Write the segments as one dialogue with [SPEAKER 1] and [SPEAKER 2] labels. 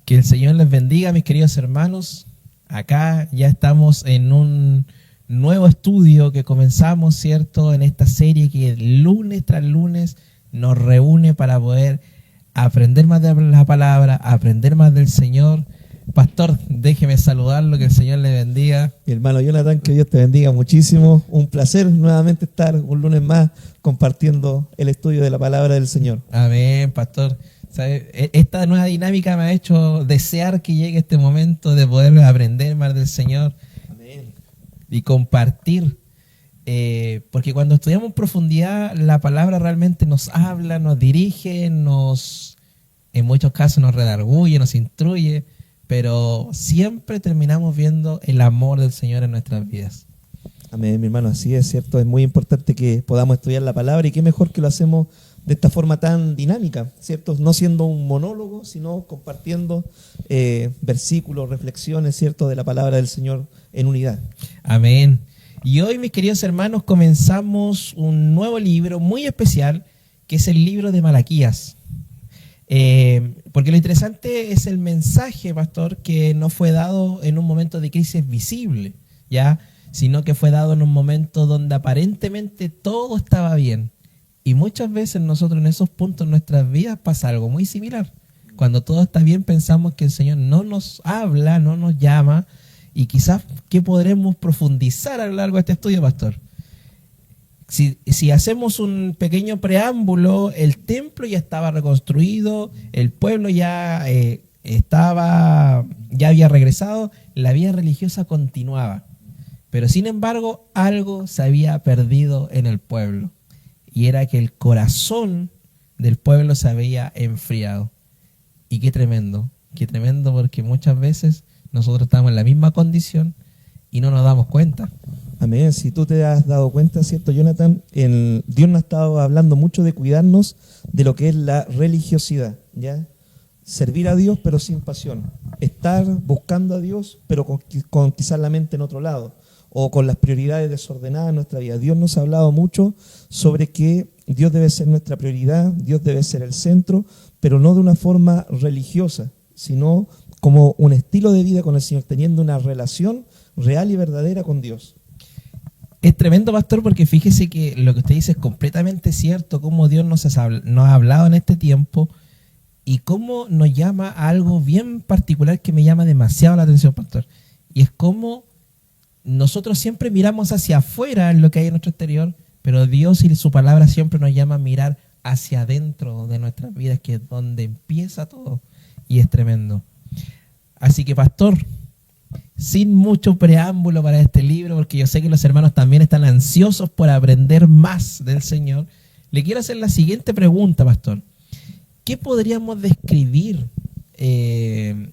[SPEAKER 1] Que el Señor les bendiga, mis queridos hermanos. Acá ya estamos en un nuevo estudio que comenzamos, ¿cierto? En esta serie que lunes tras lunes nos reúne para poder aprender más de la palabra, aprender más del Señor. Pastor, déjeme saludarlo, que el Señor le bendiga.
[SPEAKER 2] Mi hermano Jonathan, que Dios te bendiga muchísimo. Un placer nuevamente estar un lunes más compartiendo el estudio de la palabra del Señor.
[SPEAKER 1] Amén, pastor. ¿Sabe? Esta nueva dinámica me ha hecho desear que llegue este momento de poder aprender más del Señor.
[SPEAKER 2] Amén.
[SPEAKER 1] Y compartir. Porque cuando estudiamos en profundidad, la palabra realmente nos habla, nos dirige, en muchos casos nos redarguye, nos instruye, pero siempre terminamos viendo el amor del Señor en nuestras vidas.
[SPEAKER 2] Amén, mi hermano, así es, cierto. Es muy importante que podamos estudiar la palabra y qué mejor que lo hacemos de esta forma tan dinámica, ¿cierto? No siendo un monólogo, sino compartiendo versículos, reflexiones, ¿cierto?, de la palabra del Señor en unidad.
[SPEAKER 1] Amén. Y hoy, mis queridos hermanos, comenzamos un nuevo libro muy especial, que es el libro de Malaquías. Porque lo interesante es el mensaje, pastor, que no fue dado en un momento de crisis visible, ¿ya? Sino que fue dado en un momento donde aparentemente todo estaba bien. Y muchas veces nosotros en esos puntos en nuestras vidas pasa algo muy similar. Cuando todo está bien pensamos que el Señor no nos habla, no nos llama, y quizás ¿qué podremos profundizar a lo largo de este estudio, pastor? Si hacemos un pequeño preámbulo, el templo ya estaba reconstruido, el pueblo ya había regresado, la vida religiosa continuaba. Pero sin embargo, algo se había perdido en el pueblo. Y era que el corazón del pueblo se había enfriado. Y qué tremendo porque muchas veces nosotros estamos en la misma condición y no nos damos cuenta.
[SPEAKER 2] Amén. Si tú te has dado cuenta, ¿cierto, Jonathan? Dios nos ha estado hablando mucho de cuidarnos de lo que es la religiosidad, ¿ya? Servir a Dios pero sin pasión. Estar buscando a Dios pero con quizás la mente en otro lado, o con las prioridades desordenadas en nuestra vida. Dios nos ha hablado mucho sobre que Dios debe ser nuestra prioridad, Dios debe ser el centro, pero no de una forma religiosa, sino como un estilo de vida con el Señor, teniendo una relación real y verdadera con Dios.
[SPEAKER 1] Es tremendo, pastor, porque fíjese que lo que usted dice es completamente cierto, cómo Dios nos ha hablado en este tiempo y cómo nos llama a algo bien particular que me llama demasiado la atención, pastor. Y es cómo nosotros siempre miramos hacia afuera en lo que hay en nuestro exterior, pero Dios y su palabra siempre nos llama a mirar hacia adentro de nuestras vidas, que es donde empieza todo. Y es tremendo. Así que, pastor, sin mucho preámbulo para este libro, porque yo sé que los hermanos también están ansiosos por aprender más del Señor, le quiero hacer la siguiente pregunta, pastor. ¿Qué podríamos describir del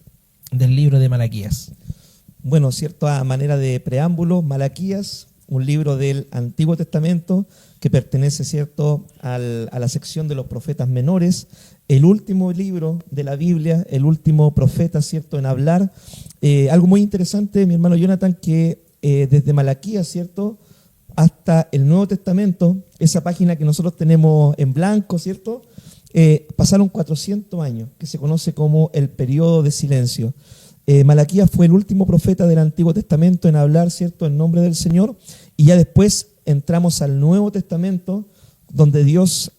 [SPEAKER 1] libro de Malaquías?
[SPEAKER 2] Bueno, cierto, a manera de preámbulo, Malaquías, un libro del Antiguo Testamento que pertenece, cierto, a la sección de los profetas menores, el último libro de la Biblia, el último profeta, cierto, en hablar. Algo muy interesante, mi hermano Jonathan, que desde Malaquías, cierto, hasta el Nuevo Testamento, esa página que nosotros tenemos en blanco, cierto, pasaron 400 años, que se conoce como el periodo de silencio. Malaquías fue el último profeta del Antiguo Testamento en hablar, ¿cierto?, en nombre del Señor, y ya después entramos al Nuevo Testamento, donde Dios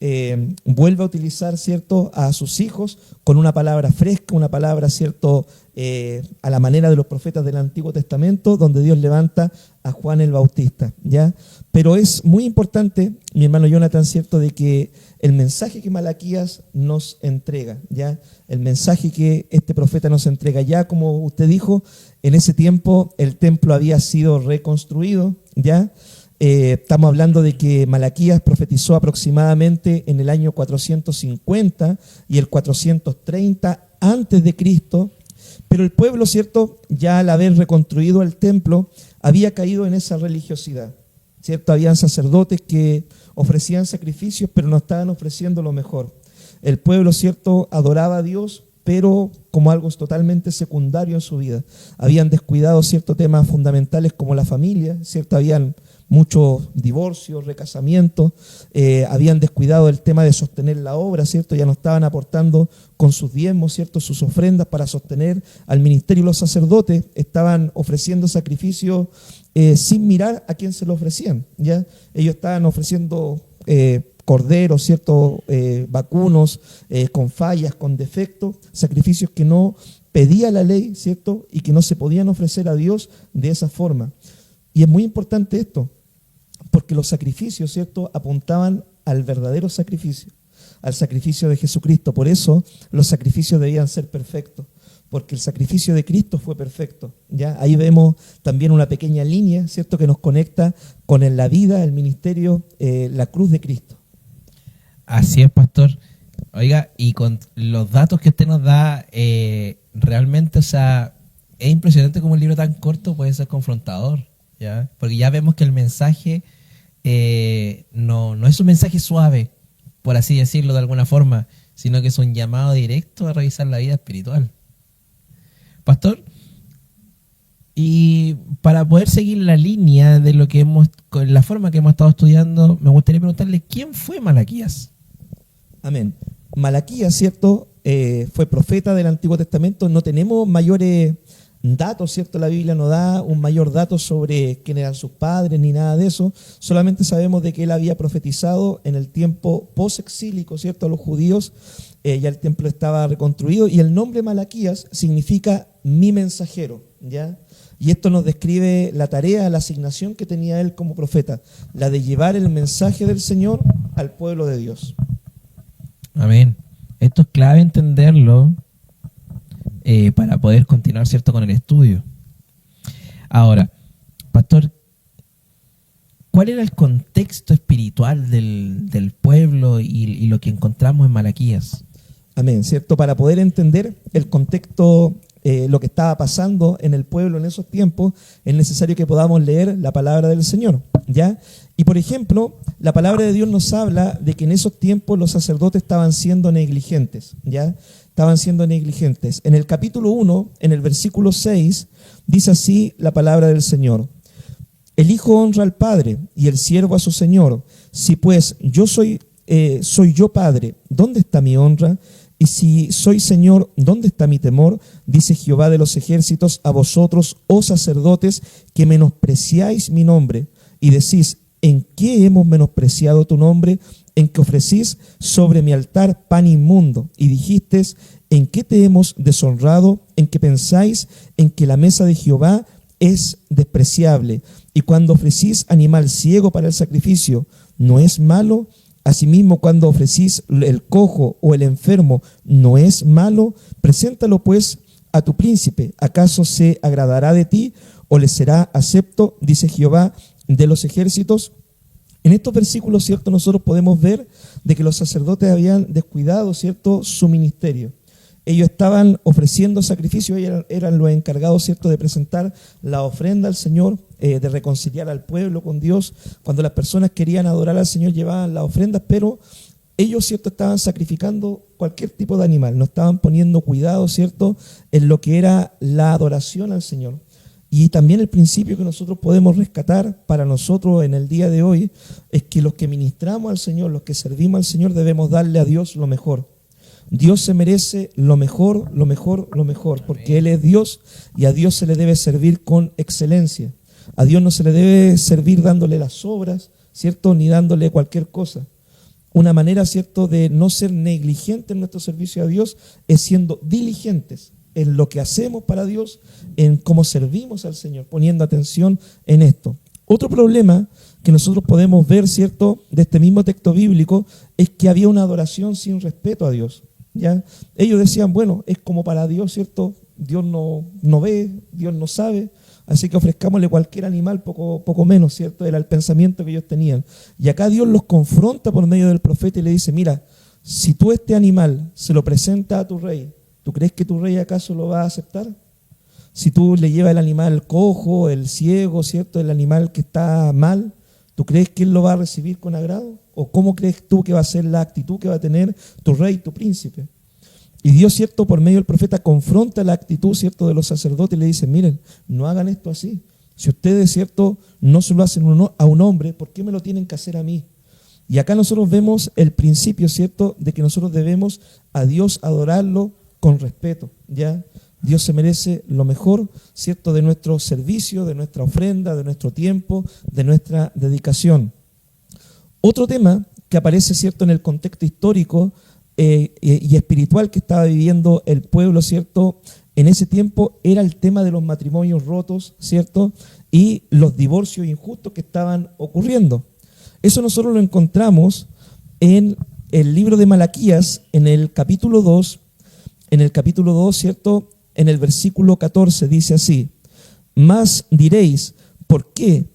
[SPEAKER 2] vuelve a utilizar, ¿cierto?, a sus hijos con una palabra fresca, una palabra, ¿cierto?, a la manera de los profetas del Antiguo Testamento, donde Dios levanta a Juan el Bautista, ¿ya? Pero es muy importante, mi hermano Jonathan, ¿cierto?, de que el mensaje que Malaquías nos entrega, ¿ya? El mensaje que este profeta nos entrega, ya como usted dijo, en ese tiempo el templo había sido reconstruido, ¿ya? Estamos hablando de que Malaquías profetizó aproximadamente en el año 450 y el 430 antes de Cristo, pero el pueblo, ¿cierto?, ya al haber reconstruido el templo, había caído en esa religiosidad, ¿cierto? Habían sacerdotes que ofrecían sacrificios, pero no estaban ofreciendo lo mejor. El pueblo, ¿cierto?, adoraba a Dios, pero como algo totalmente secundario en su vida. Habían descuidado ciertos temas fundamentales como la familia, ¿cierto? Habían muchos divorcios, recasamientos, habían descuidado el tema de sostener la obra, ¿cierto? Ya no estaban aportando con sus diezmos, ¿cierto? Sus ofrendas para sostener al ministerio. Los sacerdotes estaban ofreciendo sacrificios sin mirar a quién se lo ofrecían, ¿ya? Ellos estaban ofreciendo corderos, ¿cierto? Vacunos, con fallas, con defectos, sacrificios que no pedía la ley, ¿cierto? Y que no se podían ofrecer a Dios de esa forma. Y es muy importante esto, porque los sacrificios, ¿cierto?, apuntaban al verdadero sacrificio, al sacrificio de Jesucristo. Por eso los sacrificios debían ser perfectos, porque el sacrificio de Cristo fue perfecto, ¿ya? Ahí vemos también una pequeña línea, ¿cierto?, que nos conecta con la vida, el ministerio, la cruz de Cristo.
[SPEAKER 1] Así es, pastor. Oiga, y con los datos que usted nos da, realmente, o sea, es impresionante cómo un libro tan corto puede ser confrontador, ¿ya? Porque ya vemos que el mensaje no es un mensaje suave, por así decirlo de alguna forma, sino que es un llamado directo a revisar la vida espiritual. Pastor, y para poder seguir la línea de lo que con la forma que hemos estado estudiando, me gustaría preguntarle, ¿quién fue Malaquías?
[SPEAKER 2] Amén. Malaquías, ¿cierto?, fue profeta del Antiguo Testamento. No tenemos mayores datos, ¿cierto? La Biblia no da un mayor dato sobre quién eran sus padres ni nada de eso. Solamente sabemos de que él había profetizado en el tiempo post-exílico, ¿cierto?, a los judíos. Ya el templo estaba reconstruido y el nombre Malaquías significa mi mensajero, ¿ya? Y esto nos describe la tarea, la asignación que tenía él como profeta, la de llevar el mensaje del Señor al pueblo de Dios.
[SPEAKER 1] Amén. Esto es clave entenderlo para poder continuar, ¿cierto?, con el estudio. Ahora, pastor, ¿cuál era el contexto espiritual del pueblo y lo que encontramos en Malaquías?
[SPEAKER 2] Amén, ¿cierto? Para poder entender el contexto, lo que estaba pasando en el pueblo en esos tiempos, es necesario que podamos leer la palabra del Señor, ¿ya? Y por ejemplo, la palabra de Dios nos habla de que en esos tiempos los sacerdotes estaban siendo negligentes, ¿ya? Estaban siendo negligentes. En el capítulo 1, en el versículo 6, dice así la palabra del Señor: el hijo honra al padre y el siervo a su señor. Si pues yo soy yo padre, ¿dónde está mi honra? Y si soy Señor, ¿dónde está mi temor? Dice Jehová de los ejércitos a vosotros, oh sacerdotes, que menospreciáis mi nombre y decís, ¿en qué hemos menospreciado tu nombre? En que ofrecís sobre mi altar pan inmundo. Y dijisteis, ¿en qué te hemos deshonrado? En que pensáis en que la mesa de Jehová es despreciable. Y cuando ofrecís animal ciego para el sacrificio, ¿no es malo? Asimismo, cuando ofrecís el cojo o el enfermo, ¿no es malo? Preséntalo pues a tu príncipe. ¿Acaso se agradará de ti o le será acepto? Dice Jehová de los ejércitos. En estos versículos, ¿cierto?, nosotros podemos ver de que los sacerdotes habían descuidado, ¿cierto?, su ministerio. Ellos estaban ofreciendo sacrificios, ellos eran los encargados, ¿cierto?, de presentar la ofrenda al Señor, de reconciliar al pueblo con Dios. Cuando las personas querían adorar al Señor llevaban las ofrendas, pero ellos, ¿cierto?, estaban sacrificando cualquier tipo de animal, no estaban poniendo cuidado, ¿cierto?, en lo que era la adoración al Señor. Y también el principio que nosotros podemos rescatar para nosotros en el día de hoy es que los que ministramos al Señor, los que servimos al Señor, debemos darle a Dios lo mejor. Dios se merece lo mejor, lo mejor, lo mejor, porque Él es Dios y a Dios se le debe servir con excelencia. A Dios no se le debe servir dándole las obras, ¿cierto?, ni dándole cualquier cosa. Una manera, ¿cierto?, de no ser negligente en nuestro servicio a Dios es siendo diligentes en lo que hacemos para Dios, en cómo servimos al Señor, poniendo atención en esto. Otro problema que nosotros podemos ver, ¿cierto?, de este mismo texto bíblico, es que había una adoración sin respeto a Dios, ¿ya? Ellos decían, bueno, es como para Dios, ¿cierto? Dios no ve, Dios no sabe, así que ofrezcámosle cualquier animal, poco menos, ¿cierto? Era el pensamiento que ellos tenían. Y acá Dios los confronta por medio del profeta y le dice, mira, si tú este animal se lo presentas a tu rey, ¿tú crees que tu rey acaso lo va a aceptar? Si tú le llevas el animal cojo, el ciego, ¿cierto?, el animal que está mal, ¿tú crees que él lo va a recibir con agrado? ¿O cómo crees tú que va a ser la actitud que va a tener tu rey, tu príncipe? Y Dios, ¿cierto?, por medio del profeta confronta la actitud, ¿cierto?, de los sacerdotes y le dice, miren, no hagan esto así. Si ustedes, ¿cierto?, no se lo hacen a un hombre, ¿por qué me lo tienen que hacer a mí? Y acá nosotros vemos el principio, ¿cierto?, de que nosotros debemos a Dios adorarlo con respeto, ¿ya? Dios se merece lo mejor, ¿cierto?, de nuestro servicio, de nuestra ofrenda, de nuestro tiempo, de nuestra dedicación. Otro tema que aparece, ¿cierto?, en el contexto histórico y espiritual que estaba viviendo el pueblo, ¿cierto?, en ese tiempo era el tema de los matrimonios rotos, ¿cierto?, y los divorcios injustos que estaban ocurriendo. Eso nosotros lo encontramos en el libro de Malaquías, en el capítulo 2, ¿cierto?, en el versículo 14 dice así: Mas diréis, ¿por qué?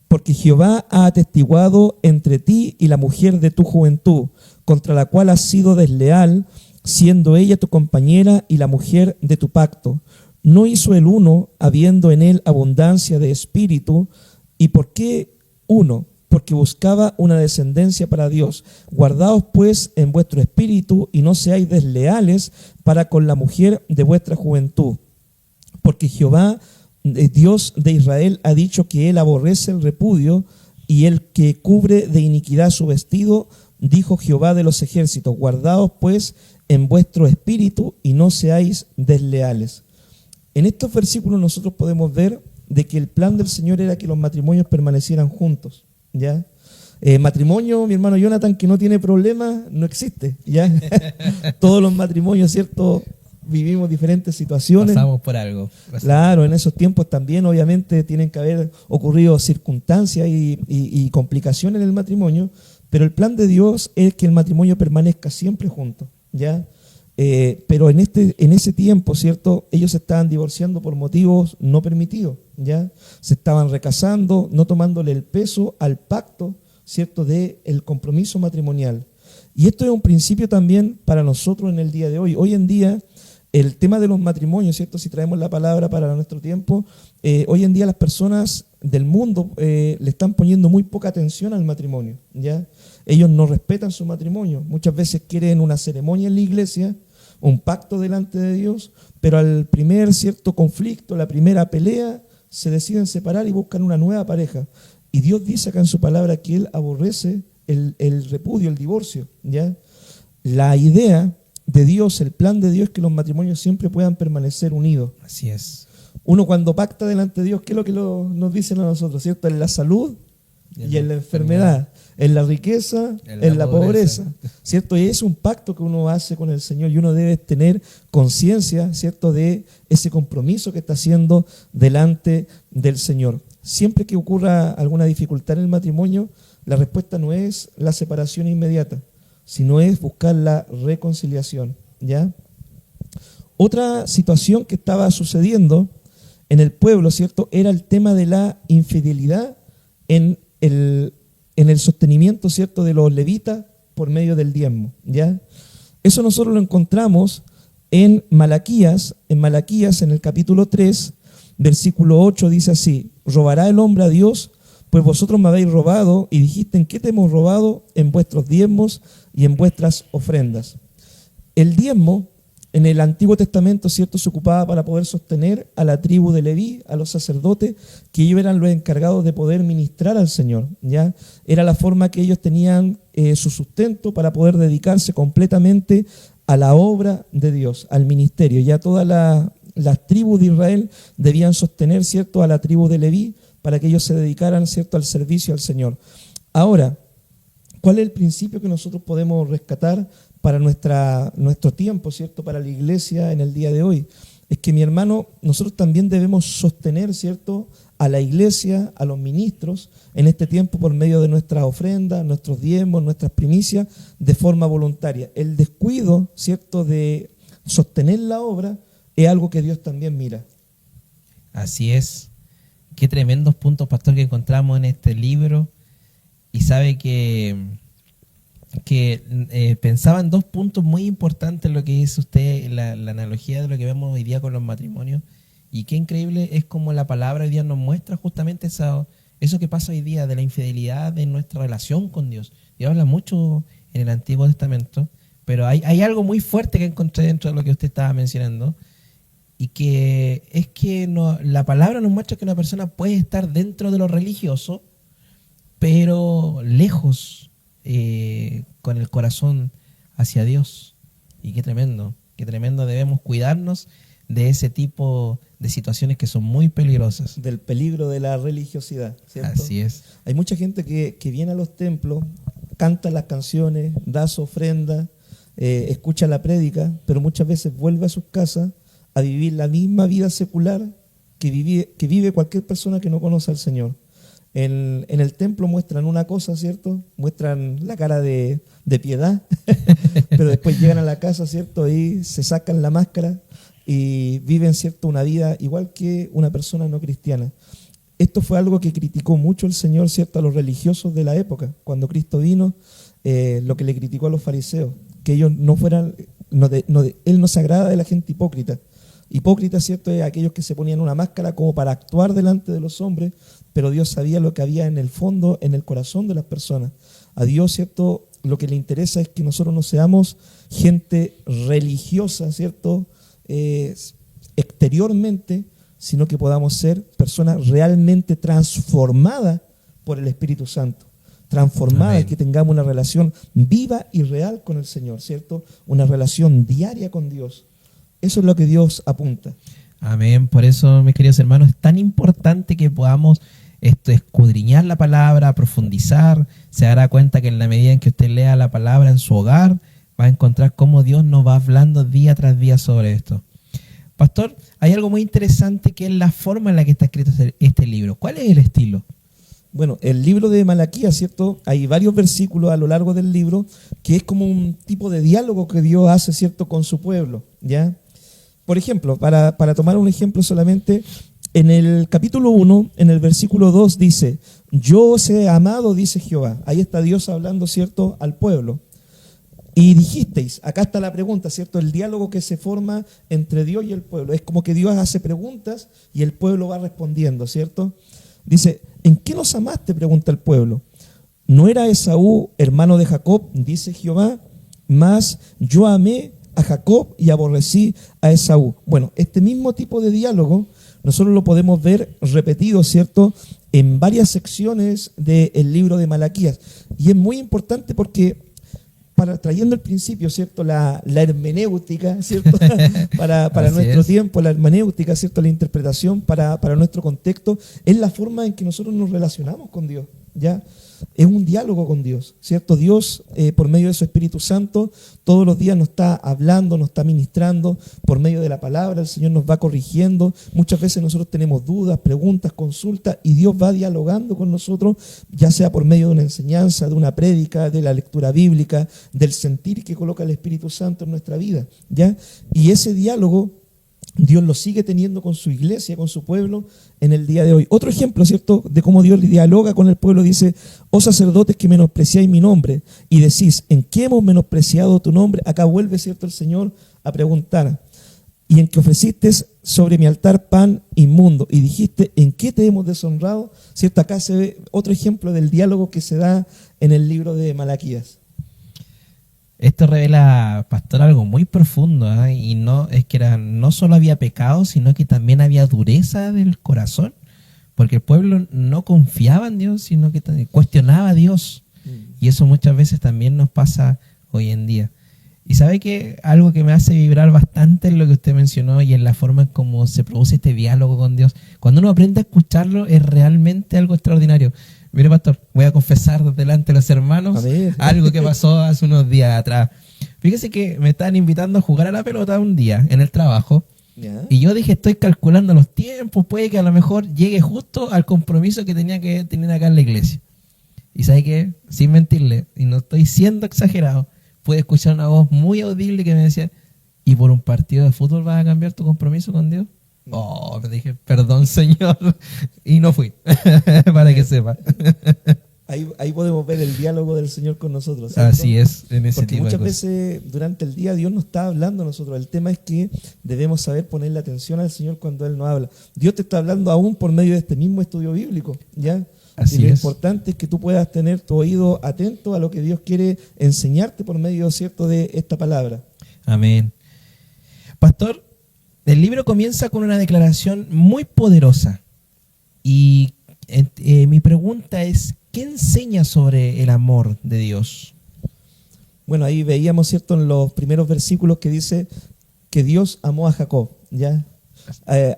[SPEAKER 2] Porque Jehová ha atestiguado entre ti y la mujer de tu juventud, contra la cual has sido desleal, siendo ella tu compañera y la mujer de tu pacto. ¿No hizo el uno, habiendo en él abundancia de espíritu? ¿Y por qué uno? Porque buscaba una descendencia para Dios. Guardaos pues en vuestro espíritu y no seáis desleales para con la mujer de vuestra juventud. Porque Jehová, Dios de Israel, ha dicho que él aborrece el repudio, y el que cubre de iniquidad su vestido, dijo Jehová de los ejércitos. Guardaos pues en vuestro espíritu y no seáis desleales. En estos versículos nosotros podemos ver de que el plan del Señor era que los matrimonios permanecieran juntos, ¿ya? Matrimonio, mi hermano Jonathan, que no tiene problemas, no existe, ¿ya? Todos los matrimonios, ¿cierto?, vivimos diferentes situaciones.
[SPEAKER 1] Pasamos por algo.
[SPEAKER 2] Claro, en esos tiempos también obviamente tienen que haber ocurrido circunstancias y complicaciones en el matrimonio, pero el plan de Dios es que el matrimonio permanezca siempre junto, ¿ya? Pero en ese tiempo, ¿cierto?, ellos se estaban divorciando por motivos no permitidos, ¿ya? Se estaban recasando, no tomándole el peso al pacto, ¿cierto?, del compromiso matrimonial. Y esto es un principio también para nosotros en el día de hoy. Hoy en día, el tema de los matrimonios, ¿cierto?, si traemos la palabra para nuestro tiempo, hoy en día las personas del mundo le están poniendo muy poca atención al matrimonio, ¿ya? Ellos no respetan su matrimonio. Muchas veces quieren una ceremonia en la iglesia, un pacto delante de Dios, pero al primer cierto conflicto, la primera pelea, se deciden separar y buscan una nueva pareja. Y Dios dice acá en su palabra que Él aborrece el repudio, el divorcio, ¿ya? La idea de Dios, el plan de Dios es que los matrimonios siempre puedan permanecer unidos.
[SPEAKER 1] Así es.
[SPEAKER 2] Uno cuando pacta delante de Dios, ¿qué es lo que nos dicen a nosotros, ¿cierto? En la salud y en la enfermedad, en la riqueza, en la pobreza, ¿cierto? Y es un pacto que uno hace con el Señor y uno debe tener conciencia, ¿cierto?, de ese compromiso que está haciendo delante del Señor. Siempre que ocurra alguna dificultad en el matrimonio, la respuesta no es la separación inmediata, sino es buscar la reconciliación, ¿ya? Otra situación que estaba sucediendo en el pueblo, ¿cierto?, era el tema de la infidelidad en el sostenimiento, ¿cierto?, de los levitas por medio del diezmo, ¿ya? Eso nosotros lo encontramos en Malaquías, en el capítulo 3, versículo 8, dice así: ¿robará el hombre a Dios? Pues vosotros me habéis robado, y dijiste, ¿en qué te hemos robado? En vuestros diezmos y en vuestras ofrendas. El diezmo en el Antiguo Testamento, ¿cierto?, se ocupaba para poder sostener a la tribu de Leví, a los sacerdotes, que ellos eran los encargados de poder ministrar al Señor, ¿ya? Era la forma que ellos tenían su sustento para poder dedicarse completamente a la obra de Dios, al ministerio. Ya todas las tribus de Israel debían sostener, ¿cierto?, a la tribu de Leví para que ellos se dedicaran, ¿cierto?, al servicio al Señor. Ahora, ¿cuál es el principio que nosotros podemos rescatar para nuestro tiempo, ¿cierto?, para la iglesia en el día de hoy? Es que, mi hermano, nosotros también debemos sostener, ¿cierto?, a la iglesia, a los ministros, en este tiempo por medio de nuestras ofrendas, nuestros diezmos, nuestras primicias, de forma voluntaria. El descuido, ¿cierto?, de sostener la obra es algo que Dios también mira.
[SPEAKER 1] Así es. Qué tremendos puntos, pastor, que encontramos en este libro. Y sabe que pensaba en dos puntos muy importantes lo que dice usted, la analogía de lo que vemos hoy día con los matrimonios. Y qué increíble es como la palabra hoy día nos muestra justamente eso que pasa hoy día, de la infidelidad de nuestra relación con Dios. Dios habla mucho en el Antiguo Testamento, pero hay algo muy fuerte que encontré dentro de lo que usted estaba mencionando. y que es que la palabra nos muestra que una persona puede estar dentro de lo religioso, pero lejos, con el corazón hacia Dios. Y qué tremendo debemos cuidarnos de ese tipo de situaciones que son muy peligrosas.
[SPEAKER 2] Del peligro de la religiosidad, ¿cierto?
[SPEAKER 1] Así es.
[SPEAKER 2] Hay mucha gente que viene a los templos, canta las canciones, da su ofrenda, escucha la prédica, pero muchas veces vuelve a sus casas a vivir la misma vida secular que vive cualquier persona que no conoce al Señor. En el templo muestran una cosa, ¿cierto? Muestran la cara de piedad, pero después llegan a la casa, ¿cierto? Y se sacan la máscara y viven, ¿cierto?, una vida igual que una persona no cristiana. Esto fue algo que criticó mucho el Señor, ¿cierto?, a los religiosos de la época. Cuando Cristo vino, lo que le criticó a los fariseos, que ellos no fueran, Él no se agrada de la gente hipócrita. Hipócrita, ¿cierto?, es aquellos que se ponían una máscara como para actuar delante de los hombres, pero Dios sabía lo que había en el fondo, en el corazón de las personas. A Dios, ¿cierto?, lo que le interesa es que nosotros no seamos gente religiosa, ¿cierto?, exteriormente, sino que podamos ser personas realmente transformadas por el Espíritu Santo. Transformadas, y que tengamos una relación viva y real con el Señor, ¿cierto? Una relación diaria con Dios. Eso es lo que Dios apunta.
[SPEAKER 1] Amén. Por eso, mis queridos hermanos, es tan importante que podamos escudriñar la palabra, profundizar. Se dará cuenta que en la medida en que usted lea la palabra en su hogar, va a encontrar cómo Dios nos va hablando día tras día sobre esto. Pastor, hay algo muy interesante que es la forma en la que está escrito este libro. ¿Cuál es el estilo?
[SPEAKER 2] Bueno, el libro de Malaquías, ¿cierto? Hay varios versículos a lo largo del libro que es como un tipo de diálogo que Dios hace, ¿cierto?, con su pueblo, ¿ya? Por ejemplo, para tomar un ejemplo solamente, en el capítulo 1, en el versículo 2 dice, yo os he amado, dice Jehová. Ahí está Dios hablando, ¿cierto?, al pueblo. Y dijisteis, acá está la pregunta, ¿cierto? El diálogo que se forma entre Dios y el pueblo. Es como que Dios hace preguntas y el pueblo va respondiendo, ¿cierto? Dice, ¿en qué nos amaste?, pregunta el pueblo. ¿No era Esaú hermano de Jacob?, dice Jehová, mas yo amé a Jacob y aborrecí a Esaú. Bueno, este mismo tipo de diálogo nosotros lo podemos ver repetido, ¿cierto?, en varias secciones del libro de Malaquías. Y es muy importante porque, trayendo el principio, ¿cierto?, la hermenéutica, ¿cierto?, para nuestro tiempo, la hermenéutica, ¿cierto?, la interpretación para nuestro contexto, es la forma en que nosotros nos relacionamos con Dios, ¿ya? Es un diálogo con Dios, ¿cierto? Dios, por medio de su Espíritu Santo, todos los días nos está hablando, nos está ministrando, por medio de la palabra, el Señor nos va corrigiendo. Muchas veces nosotros tenemos dudas, preguntas, consultas, y Dios va dialogando con nosotros, ya sea por medio de una enseñanza, de una prédica, de la lectura bíblica, del sentir que coloca el Espíritu Santo en nuestra vida, ¿ya? Y ese diálogo Dios lo sigue teniendo con su iglesia, con su pueblo en el día de hoy. Otro ejemplo, ¿cierto?, de cómo Dios dialoga con el pueblo, dice, oh sacerdotes que menospreciáis mi nombre y decís, ¿en qué hemos menospreciado tu nombre? Acá vuelve, ¿cierto?, el Señor a preguntar, y en que ofreciste sobre mi altar pan inmundo y dijiste, ¿en qué te hemos deshonrado? ¿Cierto? Acá se ve otro ejemplo del diálogo que se da en el libro de Malaquías.
[SPEAKER 1] Esto revela, pastor, algo muy profundo, ¿eh? Y no es que no solo había pecado, sino que también había dureza del corazón, porque el pueblo no confiaba en Dios, sino que cuestionaba a Dios. Y eso muchas veces también nos pasa hoy en día. Y sabe que algo que me hace vibrar bastante es lo que usted mencionó y en la forma en cómo se produce este diálogo con Dios. Cuando uno aprende a escucharlo es realmente algo extraordinario. Mire, pastor, voy a confesar delante de los hermanos algo que pasó hace unos días atrás. Fíjese que me estaban invitando a jugar a la pelota un día en el trabajo. ¿Ya? Y yo dije, estoy calculando los tiempos, puede que a lo mejor llegue justo al compromiso que tenía que tener acá en la iglesia. Y ¿sabe qué? Sin mentirle, y no estoy siendo exagerado, pude escuchar una voz muy audible que me decía, ¿y por un partido de fútbol vas a cambiar tu compromiso con Dios? Oh, me dije, perdón, Señor, y no fui, para que sepa.
[SPEAKER 2] Ahí podemos ver el diálogo del Señor con nosotros, ¿cierto?
[SPEAKER 1] Así es, en ese
[SPEAKER 2] porque
[SPEAKER 1] tipo
[SPEAKER 2] muchas
[SPEAKER 1] de cosas.
[SPEAKER 2] veces durante el día Dios nos está hablando a nosotros. El tema es que debemos saber ponerle atención al Señor cuando Él nos habla. Dios te está hablando aún por medio de este mismo estudio bíblico, ¿ya?
[SPEAKER 1] Así
[SPEAKER 2] y lo
[SPEAKER 1] es.
[SPEAKER 2] importante es que tú puedas tener tu oído atento a lo que Dios quiere enseñarte por medio, ¿cierto?, de esta palabra.
[SPEAKER 1] Amén. Pastor, El libro comienza con una declaración muy poderosa. Y mi pregunta es, ¿qué enseña sobre el amor de Dios?
[SPEAKER 2] Bueno, ahí veíamos, ¿cierto?, en los primeros versículos que dice que Dios amó a Jacob, ¿ya?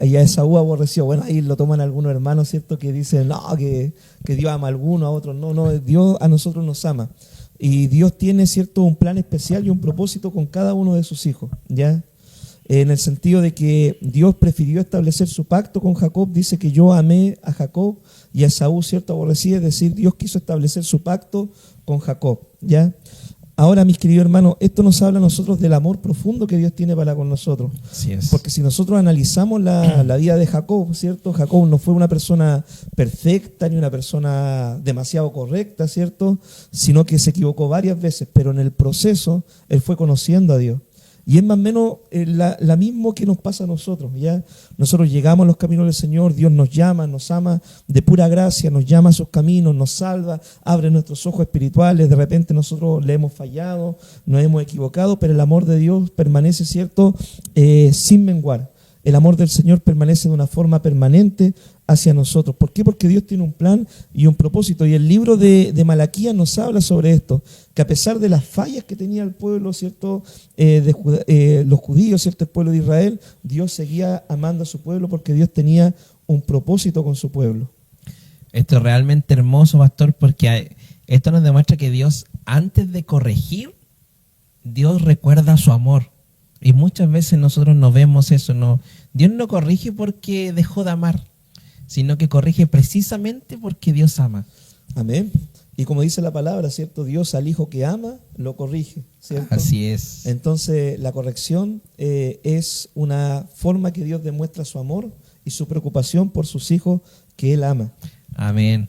[SPEAKER 2] Y a Esaú aborreció. Bueno, ahí lo toman algunos hermanos, ¿cierto?, que dicen, no, que Dios ama a algunos, a otros no, no, Dios a nosotros nos ama. Y Dios tiene, ¿cierto?, un plan especial y un propósito con cada uno de sus hijos, ¿ya? En el sentido de que Dios prefirió establecer su pacto con Jacob, dice que yo amé a Jacob y a Esaú, ¿cierto?, aborrecí, es decir, Dios quiso establecer su pacto con Jacob, ¿ya? Ahora, mis queridos hermanos, esto nos habla a nosotros del amor profundo que Dios tiene para con nosotros.
[SPEAKER 1] Así es.
[SPEAKER 2] Porque si nosotros analizamos la vida de Jacob, ¿cierto? Jacob no fue una persona perfecta ni una persona demasiado correcta, ¿cierto? Sino que se equivocó varias veces, pero en el proceso él fue conociendo a Dios. Y es más o menos la mismo que nos pasa a nosotros, ¿ya? Nosotros llegamos a los caminos del Señor, Dios nos llama, nos ama de pura gracia, nos llama a sus caminos, nos salva, abre nuestros ojos espirituales, de repente nosotros le hemos fallado, nos hemos equivocado, pero el amor de Dios permanece, ¿cierto?, sin menguar. El amor del Señor permanece de una forma permanente hacia nosotros. ¿Por qué? Porque Dios tiene un plan y un propósito. Y el libro de Malaquías nos habla sobre esto, que a pesar de las fallas que tenía el pueblo, ¿cierto?, los judíos, ¿cierto?, el pueblo de Israel, Dios seguía amando a su pueblo porque Dios tenía un propósito con su pueblo.
[SPEAKER 1] Esto es realmente hermoso, pastor, porque esto nos demuestra que Dios, antes de corregir, Dios recuerda su amor. Y muchas veces nosotros no vemos eso. No, Dios no corrige porque dejó de amar, sino que corrige precisamente porque Dios ama.
[SPEAKER 2] Amén. Y como dice la palabra, ¿cierto? Dios al hijo que ama, lo corrige, ¿cierto?
[SPEAKER 1] Así es.
[SPEAKER 2] Entonces, la corrección es una forma que Dios demuestra su amor y su preocupación por sus hijos que Él ama.
[SPEAKER 1] Amén.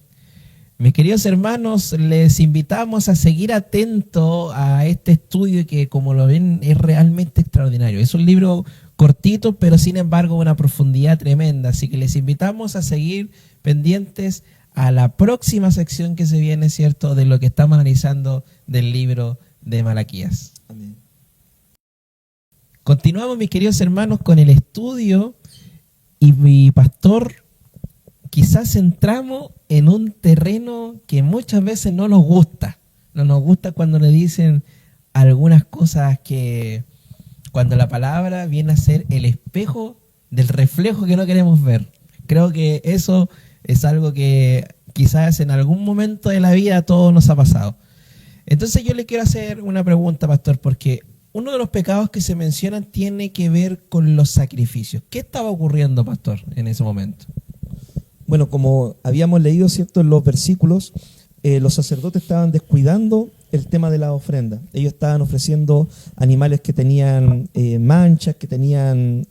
[SPEAKER 1] Mis queridos hermanos, les invitamos a seguir atentos a este estudio que, como lo ven, es realmente extraordinario. Es un libro cortito, pero sin embargo una profundidad tremenda. Así que les invitamos a seguir pendientes a la próxima sección que se viene, ¿cierto?, de lo que estamos analizando del libro de Malaquías.
[SPEAKER 2] Amén.
[SPEAKER 1] Continuamos, mis queridos hermanos, con el estudio y mi pastor, quizás entramos en un terreno que muchas veces no nos gusta. No nos gusta cuando le dicen algunas cosas que, cuando la palabra viene a ser el espejo del reflejo que no queremos ver. Creo que eso es algo que quizás en algún momento de la vida a todos nos ha pasado. Entonces yo le quiero hacer una pregunta, pastor, porque uno de los pecados que se mencionan tiene que ver con los sacrificios. ¿Qué estaba ocurriendo, pastor, en ese momento?
[SPEAKER 2] Bueno, como habíamos leído, ¿cierto?, en los versículos, los sacerdotes estaban descuidando el tema de la ofrenda. Ellos estaban ofreciendo animales que tenían manchas, que tenían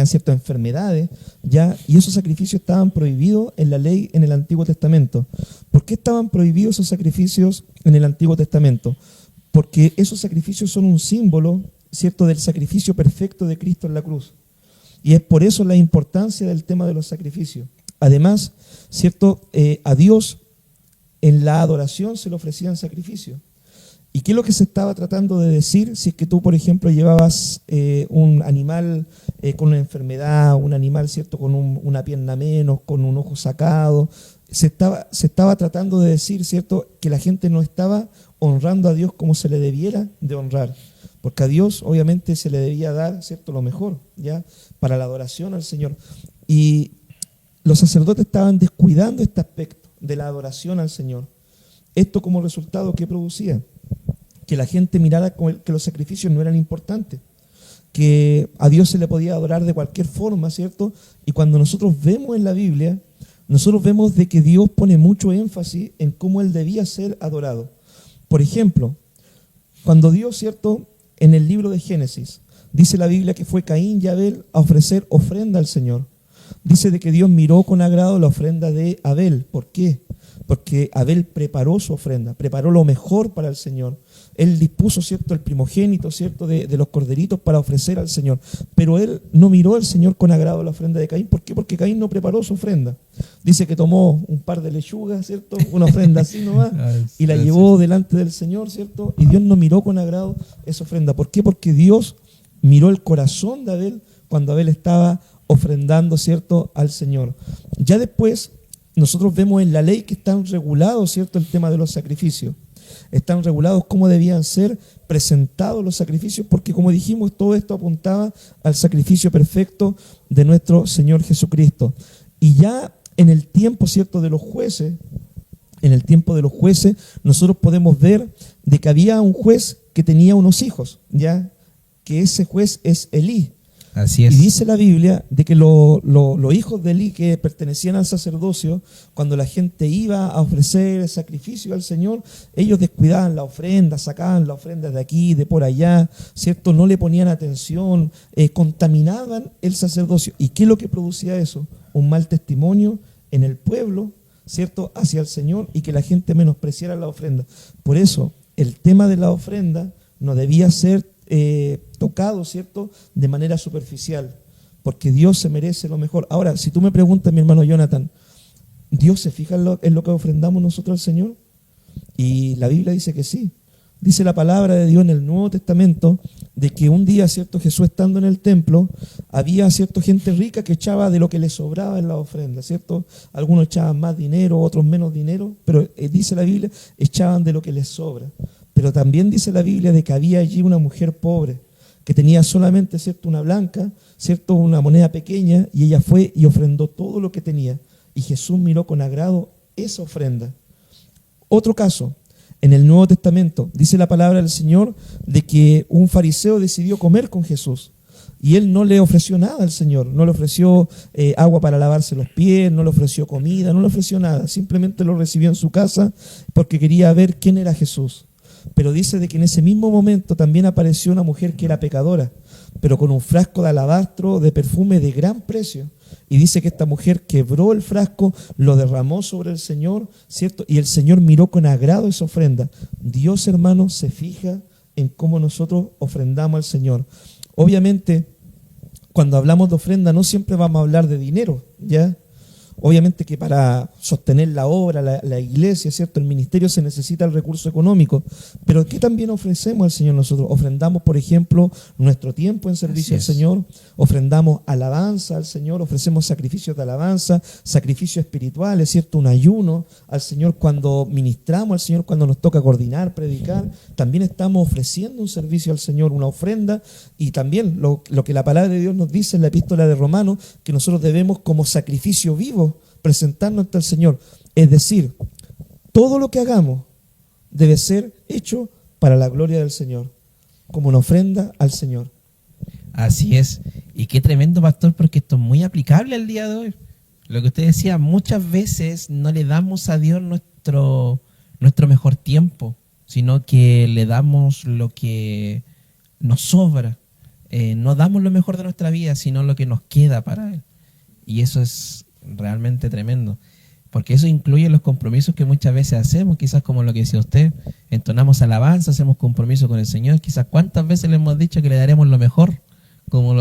[SPEAKER 2] ciertas enfermedades, ¿ya? Y esos sacrificios estaban prohibidos en la ley en el Antiguo Testamento. ¿Por qué estaban prohibidos esos sacrificios en el Antiguo Testamento? Porque esos sacrificios son un símbolo, ¿cierto?, del sacrificio perfecto de Cristo en la cruz. Y es por eso la importancia del tema de los sacrificios. Además, ¿cierto?, a Dios en la adoración se le ofrecían sacrificios. ¿Y qué es lo que se estaba tratando de decir? Si es que tú, por ejemplo, llevabas un animal con una enfermedad, un animal, ¿cierto?, con una pierna menos, con un ojo sacado, se estaba tratando de decir, ¿cierto?, que la gente no estaba honrando a Dios como se le debiera de honrar. Porque a Dios obviamente se le debía dar, ¿cierto?, lo mejor, ¿ya?, para la adoración al Señor. Y los sacerdotes estaban descuidando este aspecto de la adoración al Señor. Esto como resultado, ¿qué producía? Que la gente mirara que los sacrificios no eran importantes, que a Dios se le podía adorar de cualquier forma, ¿cierto? Y cuando nosotros vemos en la Biblia, nosotros vemos de que Dios pone mucho énfasis en cómo Él debía ser adorado. Por ejemplo, cuando Dios, ¿cierto?, en el libro de Génesis, dice la Biblia que fue Caín y Abel a ofrecer ofrenda al Señor. Dice de que Dios miró con agrado la ofrenda de Abel. ¿Por qué? Porque Abel preparó su ofrenda, preparó lo mejor para el Señor. Él dispuso, ¿cierto?, el primogénito, ¿cierto?, de los corderitos para ofrecer al Señor. Pero él no miró al Señor con agrado la ofrenda de Caín. ¿Por qué? Porque Caín no preparó su ofrenda. Dice que tomó un par de lechugas, ¿cierto?, una ofrenda así nomás, y la llevó delante del Señor, ¿cierto? Y Dios no miró con agrado esa ofrenda. ¿Por qué? Porque Dios miró el corazón de Abel cuando Abel estaba ofrendando, ¿cierto?, al Señor. Ya después nosotros vemos en la ley que están regulados, ¿cierto?, el tema de los sacrificios. Están regulados cómo debían ser presentados los sacrificios, porque como dijimos, todo esto apuntaba al sacrificio perfecto de nuestro Señor Jesucristo. Y ya en el tiempo, ¿cierto?, de los jueces, nosotros podemos ver de que había un juez que tenía unos hijos, ya que ese juez es Elí.
[SPEAKER 1] Así es.
[SPEAKER 2] Y dice la Biblia de que los hijos de Elí que pertenecían al sacerdocio, cuando la gente iba a ofrecer sacrificio al Señor, ellos descuidaban la ofrenda, sacaban la ofrenda de aquí, de por allá, ¿cierto? No le ponían atención, contaminaban el sacerdocio. ¿Y qué es lo que producía eso? Un mal testimonio en el pueblo, ¿cierto?, hacia el Señor, y que la gente menospreciara la ofrenda. Por eso, el tema de la ofrenda no debía ser tocado, ¿cierto?, de manera superficial, porque Dios se merece lo mejor. Ahora, si tú me preguntas, mi hermano Jonathan, ¿Dios se fija en lo que ofrendamos nosotros al Señor? Y la Biblia dice que sí. Dice la palabra de Dios en el Nuevo Testamento de que un día, ¿cierto?, Jesús estando en el templo, había, ¿cierto?, gente rica que echaba de lo que le sobraba en la ofrenda, ¿cierto? Algunos echaban más dinero, otros menos dinero, pero dice la Biblia, echaban de lo que les sobra. Pero también dice la Biblia de que había allí una mujer pobre que tenía solamente, ¿cierto?, una blanca, ¿cierto?, una moneda pequeña, y ella fue y ofrendó todo lo que tenía. Y Jesús miró con agrado esa ofrenda. Otro caso, en el Nuevo Testamento, dice la palabra del Señor de que un fariseo decidió comer con Jesús. Y él no le ofreció nada al Señor, no le ofreció agua para lavarse los pies, no le ofreció comida, no le ofreció nada. Simplemente lo recibió en su casa porque quería ver quién era Jesús. Pero dice de que en ese mismo momento también apareció una mujer que era pecadora, pero con un frasco de alabastro de perfume de gran precio. Y dice que esta mujer quebró el frasco, lo derramó sobre el Señor, ¿cierto? Y el Señor miró con agrado esa ofrenda. Dios, hermano, se fija en cómo nosotros ofrendamos al Señor. Obviamente, cuando hablamos de ofrenda, no siempre vamos a hablar de dinero, ¿ya? Obviamente que para sostener la obra, la iglesia, ¿cierto?, el ministerio, se necesita el recurso económico. Pero ¿qué también ofrecemos al Señor nosotros? Ofrendamos, por ejemplo, nuestro tiempo en servicio al Señor, ofrendamos alabanza al Señor, ofrecemos sacrificios de alabanza, sacrificios espirituales, ¿cierto?, un ayuno al Señor cuando ministramos al Señor, cuando nos toca coordinar, predicar. También estamos ofreciendo un servicio al Señor, una ofrenda, y también lo que la palabra de Dios nos dice en la epístola de Romanos, que nosotros debemos como sacrificio vivo presentarnos ante el Señor. Es decir, todo lo que hagamos debe ser hecho para la gloria del Señor, como una ofrenda al Señor.
[SPEAKER 1] Así es. Y qué tremendo, pastor, porque esto es muy aplicable al día de hoy. Lo que usted decía, muchas veces no le damos a Dios nuestro mejor tiempo, sino que le damos lo que nos sobra. No damos lo mejor de nuestra vida, sino lo que nos queda para Él. Y eso es realmente tremendo, porque eso incluye los compromisos que muchas veces hacemos, quizás como lo que decía usted, entonamos alabanza, hacemos compromiso con el Señor, quizás cuántas veces le hemos dicho que le daremos lo mejor, como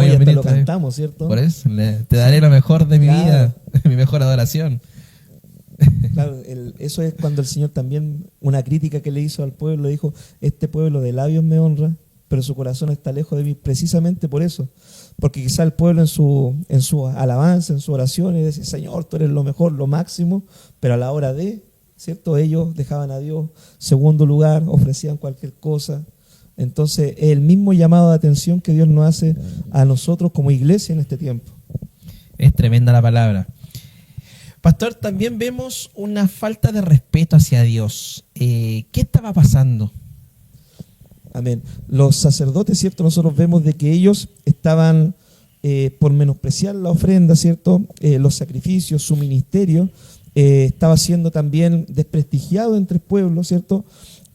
[SPEAKER 1] ellos
[SPEAKER 2] lo cantamos, ¿cierto?
[SPEAKER 1] Por eso, te daré lo mejor de mi vida, mi mejor adoración.
[SPEAKER 2] Claro, eso es cuando el Señor también, una crítica que le hizo al pueblo, dijo, este pueblo de labios me honra, pero su corazón está lejos de mí, precisamente por eso. Porque quizá el pueblo en su alabanza, en su oración, decía, Señor, tú eres lo mejor, lo máximo, pero a la hora de, ¿cierto?, ellos dejaban a Dios segundo lugar, ofrecían cualquier cosa. Entonces, es el mismo llamado de atención que Dios nos hace a nosotros como iglesia en este tiempo.
[SPEAKER 1] Es tremenda la palabra. Pastor, también vemos una falta de respeto hacia Dios. ¿Qué estaba pasando?
[SPEAKER 2] Amén. Los sacerdotes, ¿cierto? Nosotros vemos de que ellos estaban, por menospreciar la ofrenda, ¿cierto? Los sacrificios, su ministerio, estaba siendo también desprestigiado entre el pueblo, ¿cierto?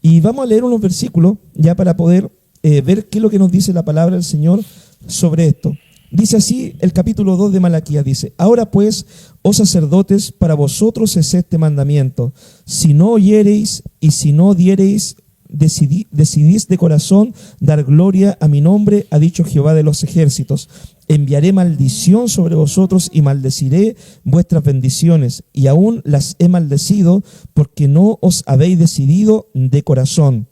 [SPEAKER 2] Y vamos a leer unos versículos ya para poder ver qué es lo que nos dice la palabra del Señor sobre esto. Dice así el capítulo 2 de Malaquías, dice, ahora pues, oh sacerdotes, para vosotros es este mandamiento, si no oyereis y si no diereis, decidís de corazón dar gloria a mi nombre, ha dicho Jehová de los ejércitos. Enviaré maldición sobre vosotros y maldeciré vuestras bendiciones, y aún las he maldecido porque no os habéis decidido de corazón.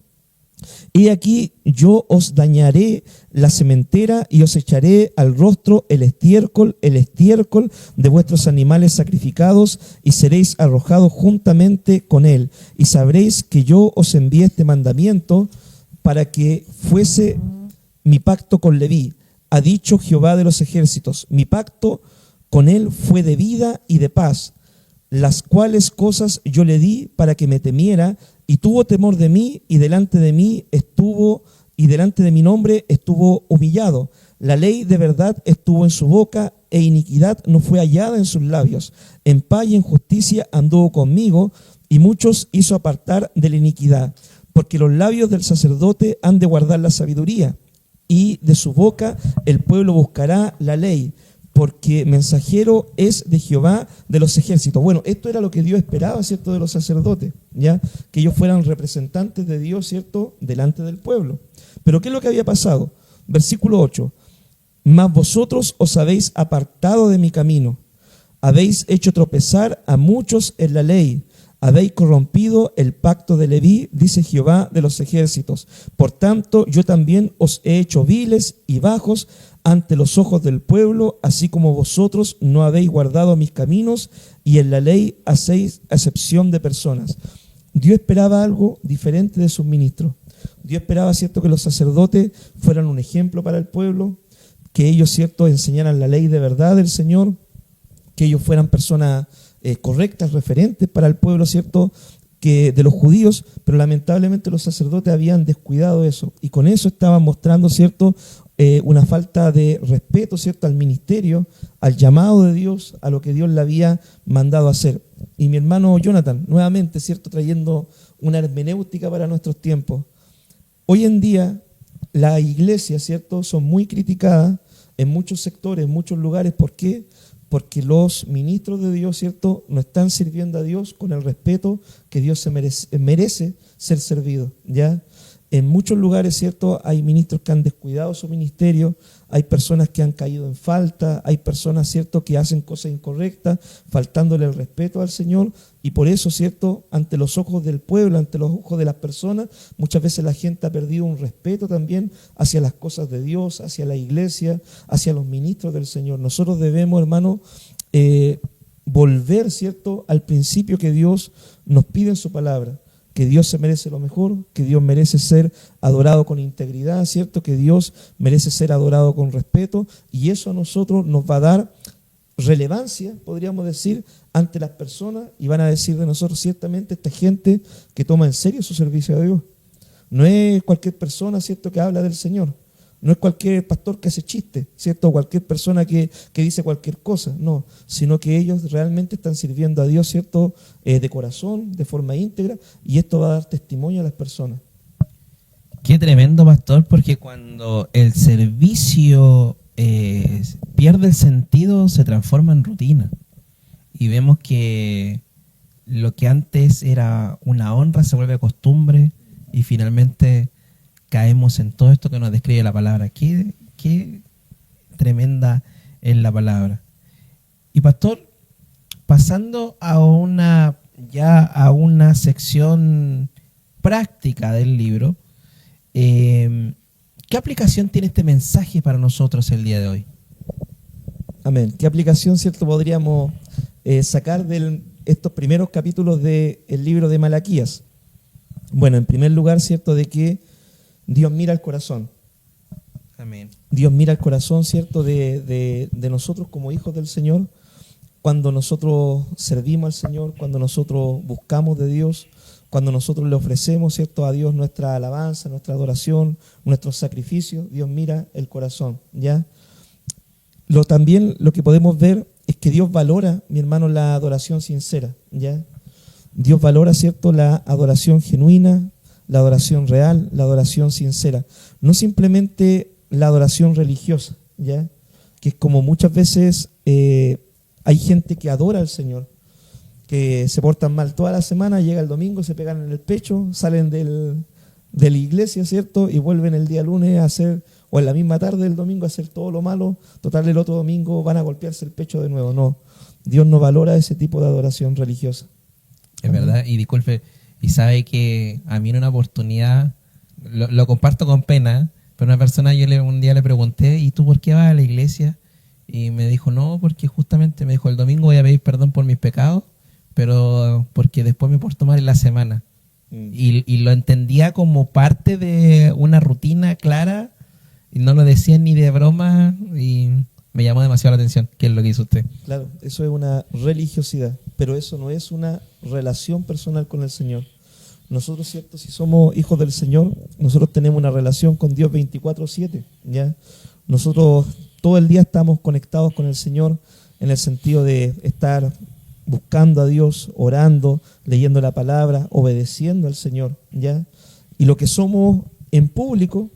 [SPEAKER 2] He aquí, yo os dañaré la sementera y os echaré al rostro el estiércol de vuestros animales sacrificados, y seréis arrojados juntamente con él. Y sabréis que yo os envié este mandamiento para que fuese mi pacto con Leví. Ha dicho Jehová de los ejércitos, mi pacto con él fue de vida y de paz, las cuales cosas yo le di para que me temiera, y tuvo temor de mí, y delante de mí estuvo, y delante de mi nombre estuvo humillado. La ley de verdad estuvo en su boca, e iniquidad no fue hallada en sus labios. En paz y en justicia anduvo conmigo, y muchos hizo apartar de la iniquidad. Porque los labios del sacerdote han de guardar la sabiduría, y de su boca el pueblo buscará la ley, porque mensajero es de Jehová de los ejércitos. Bueno, esto era lo que Dios esperaba, ¿cierto?, de los sacerdotes, ¿ya? Que ellos fueran representantes de Dios, ¿cierto?, delante del pueblo. Pero ¿qué es lo que había pasado? Versículo 8. Mas vosotros os habéis apartado de mi camino, habéis hecho tropezar a muchos en la ley, habéis corrompido el pacto de Leví, dice Jehová de los ejércitos. Por tanto, yo también os he hecho viles y bajos ante los ojos del pueblo, así como vosotros no habéis guardado mis caminos, y en la ley hacéis acepción de personas. Dios esperaba algo diferente de sus ministros. Dios esperaba, ¿cierto?, que los sacerdotes fueran un ejemplo para el pueblo, que ellos, ¿cierto?, enseñaran la ley de verdad del Señor, que ellos fueran personas correctas, referentes para el pueblo, ¿cierto?, que de los judíos, pero lamentablemente los sacerdotes habían descuidado eso, y con eso estaban mostrando, ¿cierto?, una falta de respeto, ¿cierto?, al ministerio, al llamado de Dios, a lo que Dios le había mandado hacer. Y mi hermano Jonathan, nuevamente, ¿cierto?, trayendo una hermenéutica para nuestros tiempos. Hoy en día, las iglesias, ¿cierto?, son muy criticadas en muchos sectores, en muchos lugares. ¿Por qué? Porque los ministros de Dios, ¿cierto?, no están sirviendo a Dios con el respeto que Dios se merece ser servido, ¿ya? En muchos lugares, ¿cierto?, hay ministros que han descuidado su ministerio, hay personas que han caído en falta, hay personas, ¿cierto?, que hacen cosas incorrectas, faltándole el respeto al Señor, y por eso, ¿cierto?, ante los ojos del pueblo, ante los ojos de las personas, muchas veces la gente ha perdido un respeto también hacia las cosas de Dios, hacia la iglesia, hacia los ministros del Señor. Nosotros debemos, hermano, volver, ¿cierto?, al principio que Dios nos pide en su palabra, que Dios se merece lo mejor, que Dios merece ser adorado con integridad, ¿cierto?, que Dios merece ser adorado con respeto, y eso a nosotros nos va a dar relevancia, podríamos decir, ante las personas, y van a decir de nosotros, ciertamente, esta gente que toma en serio su servicio a Dios. No es cualquier persona, ¿cierto?, que habla del Señor. No es cualquier pastor que hace chiste, ¿cierto?, o cualquier persona que dice cualquier cosa, no, sino que ellos realmente están sirviendo a Dios, ¿cierto?, de corazón, de forma íntegra, y esto va a dar testimonio a las personas.
[SPEAKER 1] Qué tremendo, pastor, porque cuando el servicio pierde el sentido, se transforma en rutina. Y vemos que lo que antes era una honra se vuelve costumbre, y finalmente caemos en todo esto que nos describe la palabra. Qué tremenda es la palabra. Y pastor, pasando a una sección práctica del libro, ¿qué aplicación tiene este mensaje para nosotros el día de hoy?
[SPEAKER 2] Amén. ¿Qué aplicación, cierto, podríamos sacar de estos primeros capítulos del libro de Malaquías? Bueno, en primer lugar, cierto, de que Dios mira el corazón.
[SPEAKER 1] Amén.
[SPEAKER 2] Dios mira el corazón, ¿cierto?, de nosotros como hijos del Señor, cuando nosotros servimos al Señor, cuando nosotros buscamos de Dios, cuando nosotros le ofrecemos, ¿cierto?, a Dios nuestra alabanza, nuestra adoración, nuestros sacrificios. Dios mira el corazón, ¿ya? También lo que podemos ver es que Dios valora, mi hermano, la adoración sincera, ¿ya? Dios valora, ¿cierto?, la adoración genuina, la adoración real, la adoración sincera. No simplemente la adoración religiosa, ¿ya?, que es como muchas veces hay gente que adora al Señor, que se portan mal toda la semana, llega el domingo, se pegan en el pecho, salen de la iglesia, ¿cierto?, y vuelven el día lunes a hacer, o en la misma tarde del domingo, a hacer todo lo malo. Total, el otro domingo van a golpearse el pecho de nuevo. No, Dios no valora ese tipo de adoración religiosa.
[SPEAKER 1] Es verdad, y disculpe, y sabe que a mí en una oportunidad lo comparto con pena, pero una persona un día le pregunté, ¿y tú por qué vas a la iglesia? Y me dijo, no, porque justamente me dijo, el domingo voy a pedir perdón por mis pecados, pero porque después me porto mal en la semana. Y lo entendía como parte de una rutina clara, y no lo decía ni de broma, y me llamó demasiado la atención. ¿Qué es lo que hizo usted?
[SPEAKER 2] Claro, eso es una religiosidad, pero eso no es una relación personal con el Señor. Nosotros, ¿cierto? Si somos hijos del Señor, nosotros tenemos una relación con Dios 24/7, ¿ya? Nosotros todo el día estamos conectados con el Señor en el sentido de estar buscando a Dios, orando, leyendo la palabra, obedeciendo al Señor, ¿ya? Y lo que somos en público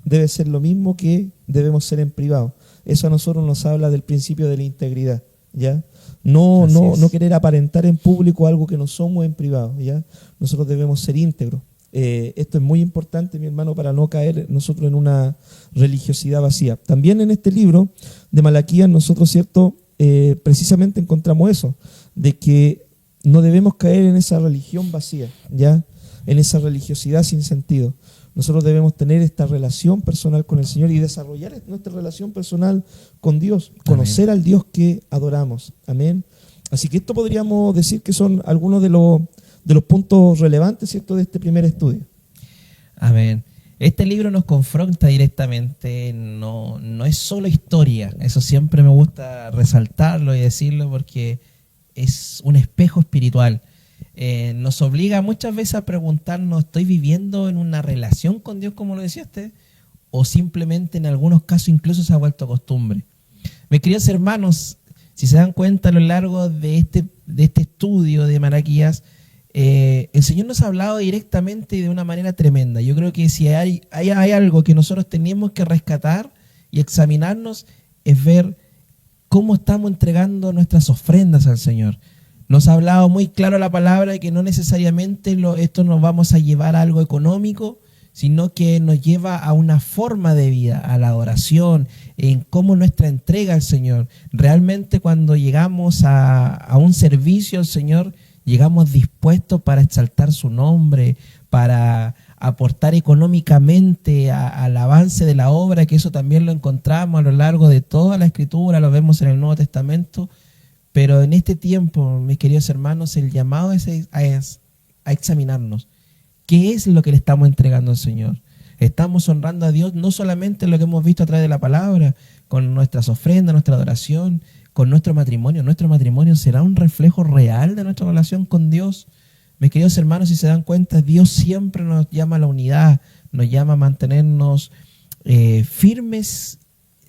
[SPEAKER 2] debe ser lo mismo que debemos ser en privado. Eso a nosotros nos habla del principio de la integridad, ¿ya? No querer aparentar en público algo que no somos en privado, ¿ya? Nosotros debemos ser íntegros. Esto es muy importante, mi hermano, para no caer nosotros en una religiosidad vacía. También en este libro de Malaquías nosotros, ¿cierto? Precisamente encontramos eso, de que no debemos caer en esa religión vacía, ¿ya? En esa religiosidad sin sentido. Nosotros debemos tener esta relación personal con el Señor y desarrollar nuestra relación personal con Dios, conocer al Dios que adoramos. Amén. Así que esto podríamos decir que son algunos de los puntos relevantes, ¿cierto?, de este primer estudio.
[SPEAKER 1] Amén. Este libro nos confronta directamente, no es solo historia, eso siempre me gusta resaltarlo y decirlo porque es un espejo espiritual. Nos obliga muchas veces a preguntarnos, ¿estoy viviendo en una relación con Dios como lo decía usted? ¿O simplemente en algunos casos incluso se ha vuelto costumbre? Mis queridos hermanos, si se dan cuenta a lo largo de este estudio de Malaquías, el Señor nos ha hablado directamente y de una manera tremenda. Yo creo que si hay algo que nosotros tenemos que rescatar y examinarnos es ver cómo estamos entregando nuestras ofrendas al Señor. Nos ha hablado muy claro la palabra de que no necesariamente esto nos vamos a llevar a algo económico, sino que nos lleva a una forma de vida, a la adoración, en cómo nuestra entrega al Señor. Realmente cuando llegamos a un servicio al Señor, llegamos dispuestos para exaltar su nombre, para aportar económicamente al avance de la obra, que eso también lo encontramos a lo largo de toda la Escritura, lo vemos en el Nuevo Testamento. Pero en este tiempo, mis queridos hermanos, el llamado es a examinarnos. ¿Qué es lo que le estamos entregando al Señor? Estamos honrando a Dios no solamente en lo que hemos visto a través de la palabra, con nuestras ofrendas, nuestra adoración, con nuestro matrimonio. Nuestro matrimonio será un reflejo real de nuestra relación con Dios. Mis queridos hermanos, si se dan cuenta, Dios siempre nos llama a la unidad, nos llama a mantenernos firmes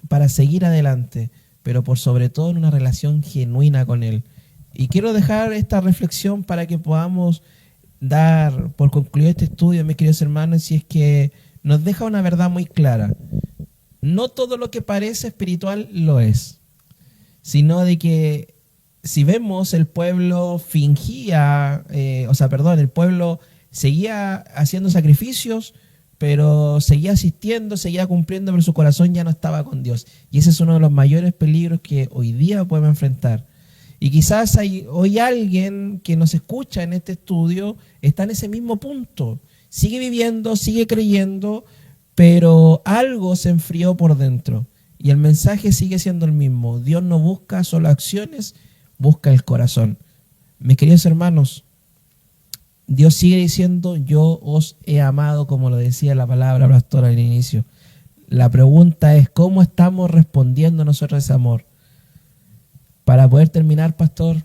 [SPEAKER 1] para seguir adelante, pero por sobre todo en una relación genuina con Él. Y quiero dejar esta reflexión para que podamos dar por concluido este estudio, mis queridos hermanos, si es que nos deja una verdad muy clara. No todo lo que parece espiritual lo es, sino de que si vemos el pueblo el pueblo seguía haciendo sacrificios, pero seguía asistiendo, seguía cumpliendo, pero su corazón ya no estaba con Dios. Y ese es uno de los mayores peligros que hoy día podemos enfrentar. Y quizás hoy alguien que nos escucha en este estudio está en ese mismo punto. Sigue viviendo, sigue creyendo, pero algo se enfrió por dentro. Y el mensaje sigue siendo el mismo. Dios no busca solo acciones, busca el corazón. Mis queridos hermanos, Dios sigue diciendo, yo os he amado, como lo decía la palabra pastora al inicio. La pregunta es, ¿cómo estamos respondiendo nosotros a ese amor? Para poder terminar, pastor,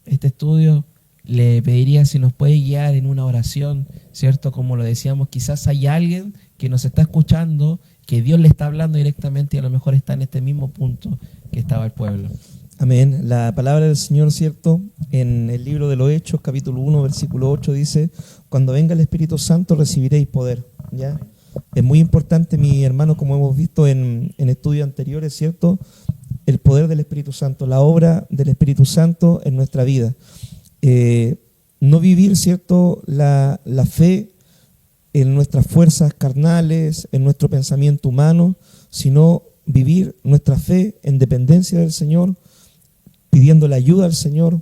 [SPEAKER 1] este estudio, le pediría si nos puede guiar en una oración, ¿cierto? Como lo decíamos, quizás hay alguien que nos está escuchando, que Dios le está hablando directamente y a lo mejor está en este mismo punto que estaba el pueblo.
[SPEAKER 2] Amén. La palabra del Señor, ¿cierto? En el libro de los Hechos, capítulo 1, versículo 8, dice, cuando venga el Espíritu Santo recibiréis poder, ¿ya? Es muy importante, mi hermano, como hemos visto en estudios anteriores, ¿cierto? El poder del Espíritu Santo, la obra del Espíritu Santo en nuestra vida. No vivir, ¿cierto?, la fe en nuestras fuerzas carnales, en nuestro pensamiento humano, sino vivir nuestra fe en dependencia del Señor, pidiendo la ayuda al Señor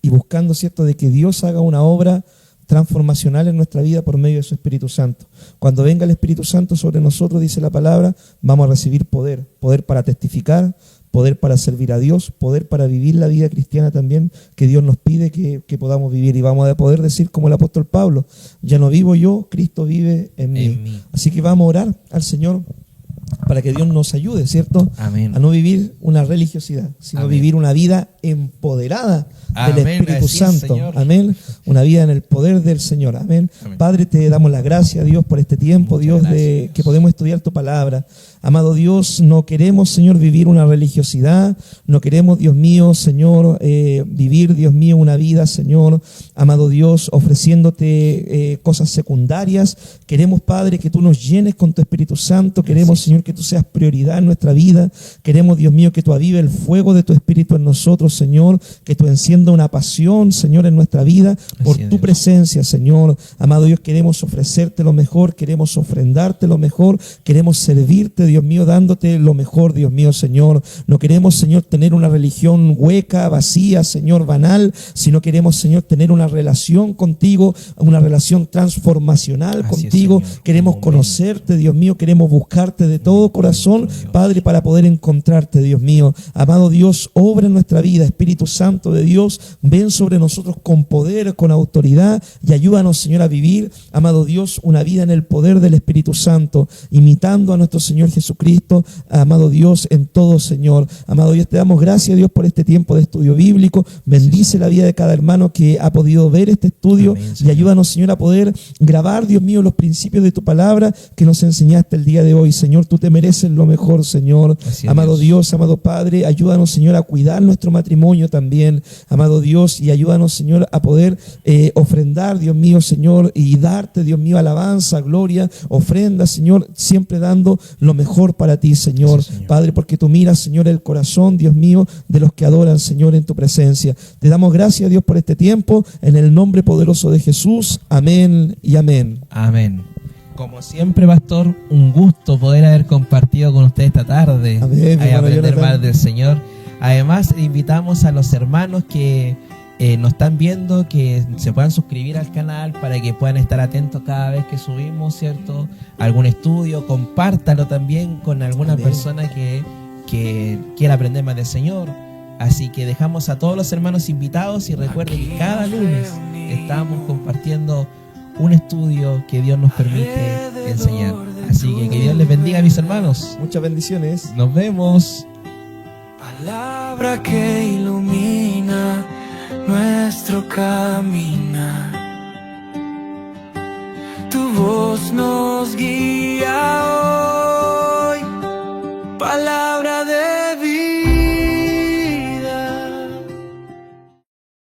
[SPEAKER 2] y buscando, ¿cierto?, de que Dios haga una obra transformacional en nuestra vida por medio de su Espíritu Santo. Cuando venga el Espíritu Santo sobre nosotros, dice la palabra, vamos a recibir poder, poder para testificar, poder para servir a Dios, poder para vivir la vida cristiana también que Dios nos pide que podamos vivir. Y vamos a poder decir como el apóstol Pablo, ya no vivo yo, Cristo vive en mí. Así que vamos a orar al Señor para que Dios nos ayude, ¿cierto?
[SPEAKER 1] Amén.
[SPEAKER 2] A no vivir una religiosidad, sino
[SPEAKER 1] Amén.
[SPEAKER 2] vivir una vida empoderada del
[SPEAKER 1] Amén.
[SPEAKER 2] Espíritu
[SPEAKER 1] Así es,
[SPEAKER 2] Santo.
[SPEAKER 1] Señor.
[SPEAKER 2] Amén. Una vida en el poder del Señor. Amén.
[SPEAKER 1] Amén.
[SPEAKER 2] Padre, te damos las gracias, Dios, por este tiempo,
[SPEAKER 1] Muchas
[SPEAKER 2] Dios,
[SPEAKER 1] gracias.
[SPEAKER 2] que podemos estudiar tu palabra. Amado Dios, no queremos, Señor, vivir una religiosidad, no queremos, Dios mío, Señor, vivir, Dios mío, una vida, Señor, amado Dios, ofreciéndote cosas secundarias. Queremos, Padre, que tú nos llenes con tu Espíritu Santo. Queremos, Señor, que tú seas prioridad en nuestra vida. Queremos, Dios mío, que tú avives el fuego de tu Espíritu en nosotros, Señor, que tú encienda una pasión, Señor, en nuestra vida por
[SPEAKER 1] Así es,
[SPEAKER 2] tu
[SPEAKER 1] Dios.
[SPEAKER 2] presencia, Señor. Amado Dios, queremos ofrecerte lo mejor, queremos ofrendarte lo mejor, queremos servirte, Dios mío, dándote lo mejor, Dios mío, Señor. No queremos, Señor, tener una religión hueca, vacía, Señor, banal, sino queremos, Señor, tener una relación contigo, una relación transformacional
[SPEAKER 1] Así es,
[SPEAKER 2] contigo.
[SPEAKER 1] Señor.
[SPEAKER 2] Queremos
[SPEAKER 1] Amén.
[SPEAKER 2] conocerte, Dios mío, queremos buscarte de todo corazón,
[SPEAKER 1] Dios.
[SPEAKER 2] Padre, para poder encontrarte, Dios mío. Amado Dios, obra en nuestra vida, Espíritu Santo de Dios, ven sobre nosotros con poder, con autoridad y ayúdanos, Señor, a vivir, amado Dios, una vida en el poder del Espíritu Santo, imitando a nuestro Señor Jesucristo, amado Dios, en todo, Señor. Amado Dios, te damos gracias, Dios, por este tiempo de estudio bíblico. Bendice la vida de cada hermano que ha podido ver este estudio.
[SPEAKER 1] Amén,
[SPEAKER 2] y
[SPEAKER 1] Señor.
[SPEAKER 2] ayúdanos, Señor, a poder grabar, Dios mío, los principios de tu palabra que nos enseñaste el día de hoy. Señor, tú te mereces lo mejor, Señor.
[SPEAKER 1] Así es,
[SPEAKER 2] Amado
[SPEAKER 1] Dios.
[SPEAKER 2] Dios, amado Padre, ayúdanos, Señor, a cuidar nuestro matrimonio también, amado Dios, y ayúdanos, Señor, a poder ofrendar, Dios mío, Señor, y darte, Dios mío, alabanza, gloria, ofrenda, Señor, siempre dando lo mejor para ti, Señor.
[SPEAKER 1] Así es, Señor.
[SPEAKER 2] Padre, porque tú miras, Señor, el corazón, Dios mío, de los que adoran, Señor, en tu presencia. Te damos gracias, Dios, por este tiempo, en el nombre poderoso de Jesús. Amén y amén.
[SPEAKER 1] Amén. Como siempre, pastor, un gusto poder haber compartido con usted esta tarde.
[SPEAKER 2] Amén, mi
[SPEAKER 1] y
[SPEAKER 2] hermano
[SPEAKER 1] aprender
[SPEAKER 2] Jonathan.
[SPEAKER 1] más del Señor. Además, invitamos a los hermanos que nos están viendo que se puedan suscribir al canal para que puedan estar atentos cada vez que subimos, ¿cierto? Algún estudio, compártalo también con alguna
[SPEAKER 2] Amén.
[SPEAKER 1] persona que quiera aprender más del Señor. Así que dejamos a todos los hermanos invitados y recuerden que cada lunes estamos compartiendo un estudio que Dios nos permite enseñar. Así que Dios les bendiga, mis hermanos.
[SPEAKER 2] Muchas bendiciones.
[SPEAKER 1] Nos vemos.
[SPEAKER 3] Palabra que ilumina nuestro caminar. Tu voz nos guía hoy. Palabra de